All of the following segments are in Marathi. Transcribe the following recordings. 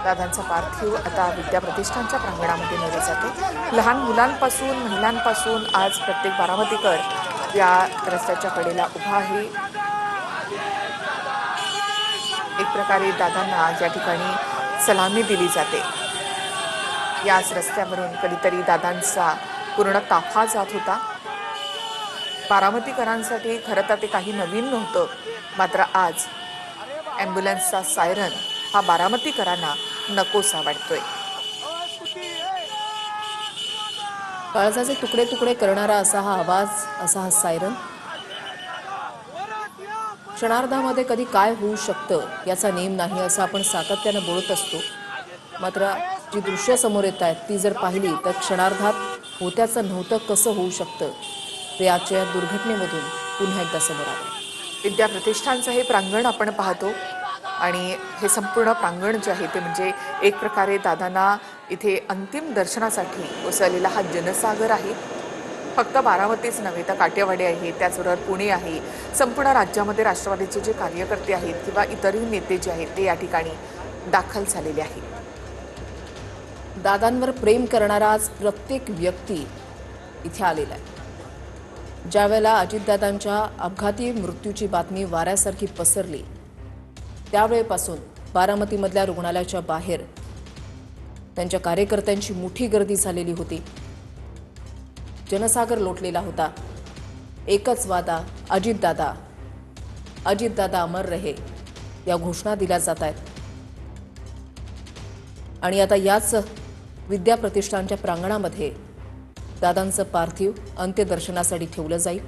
दादांचा पार्थिव आता विद्याप्रतिष्ठानच्या प्रांगणामध्ये नेले जाते। लहान मुलांपासून महिलांपासून आज प्रत्येक बारामतीकर या रस्त्याच्या कडेला उभा आहे। एक प्रकारे दादांना या ठिकाणी सलामी दिली जाते। याच रस्त्यावरून कधीतरी दादांचा पूर्ण ताफा जात होता। बारामतीकरांसाठी खरं तर ते काही नवीन नव्हतं, मात्र आज ॲम्ब्युलन्सचा सायरन हा बारामतीकरांना नकोसा वाटतोय। काळजाचे तुकडे तुकडे करणारा असा हा आवाज, असा हा सायरन। क्षणार्धामध्ये कधी काय होऊ शकतं याचा नेम नाही असं आपण सातत्यानं बोलत असतो, मात्र जी दृश्य समोर येत आहेत ती जर पाहिली तर क्षणार्धात होत्याचं नव्हतं कसं होऊ शकतं ते आजच्या दुर्घटनेमधून पुन्हा एकदा समोर आलं। विद्याप्रतिष्ठानचं हे प्रांगण आपण पाहतो आणि हे संपूर्ण प्रांगण जे आहे ते म्हणजे एक प्रकारे दादांना इथे अंतिम दर्शनासाठी उसळलेला हा जनसागर आहे। फक्त बारामतीच नव्हे तर काटेवाडी आहे, त्याचबरोबर पुणे आहे, संपूर्ण राज्यामध्ये राष्ट्रवादीचे जे कार्यकर्ते आहेत किंवा इतरही नेते जे आहेत ते या ठिकाणी दाखल झालेले आहेत। दादांवर प्रेम करणारा आज प्रत्येक व्यक्ती इथे आलेला आहे। ज्यावेळेला अजितदादांच्या अपघाती मृत्यूची बातमी वाऱ्यासारखी पसरली त्यावेळेपासून बारामतीमधल्या रुग्णालयाच्या बाहेर त्यांच्या कार्यकर्त्यांची मोठी गर्दी झालेली होती। जनसागर लोटलेला होता। एकच वादा, अजितदादा, अजितदादा अमर रहे या घोषणा दिल्या जात आहेत। आणि आता याच विद्याप्रतिष्ठानच्या प्रांगणामध्ये दादांचं पार्थिव अंत्यदर्शनासाठी ठेवलं जाईल।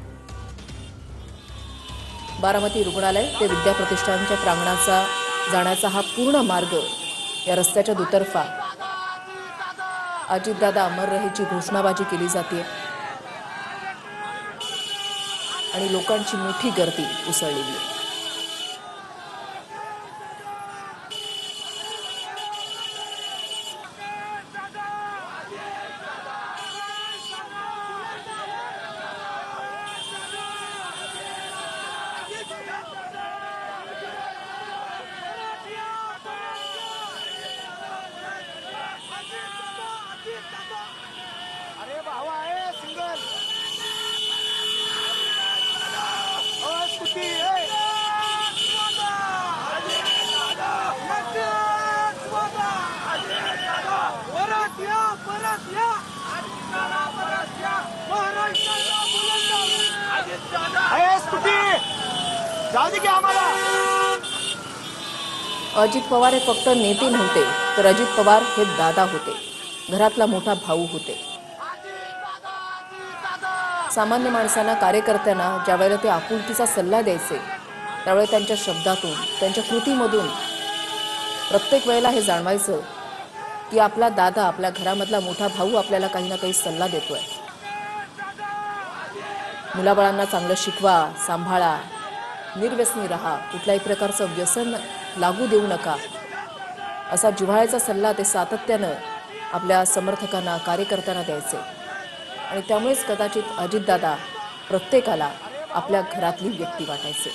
बारामती रुग्णालय ते विद्याप्रतिष्ठानच्या प्रांगणाचा जाण्याचा हा पूर्ण मार्ग या रस्त्याच्या दुतर्फा अजितदादा अमर रहेची घोषणाबाजी केली जाते आणि लोकांची मोठी गर्दी उसळलेली आहे। अरे भावा आहे सिंगल स्कूटी जाऊ दे की आम्हाला। अजित पवार हे फक्त नेते नव्हते तर अजित पवार हे दादा होते, घरातला मोठा भाऊ होते। सामान्य माणसांना, कार्यकर्त्यांना ज्यावेळेला ते आपुलकीचा सल्ला द्यायचे त्यावेळेला त्यांच्या शब्दातून, त्यांच्या कृतीमधून प्रत्येक वेळेला हे जाणवायचं की आपला दादा, आपल्या घरामधला मोठा भाऊ आपल्याला काही ना काही सल्ला देतोय। मुलाबाळांना चांगलं शिकवा, सांभाळा, निर्व्यसनी राहा, कुठल्याही प्रकारचं व्यसन लागू देऊ नका असा जिव्हाळ्याचा सल्ला ते सातत्यानं आपल्या समर्थकांना, कार्यकर्त्यांना द्यायचे। आणि त्यामुळेच कदाचित अजितदादा प्रत्येकाला आपल्या घरातली व्यक्ती वाटायचे।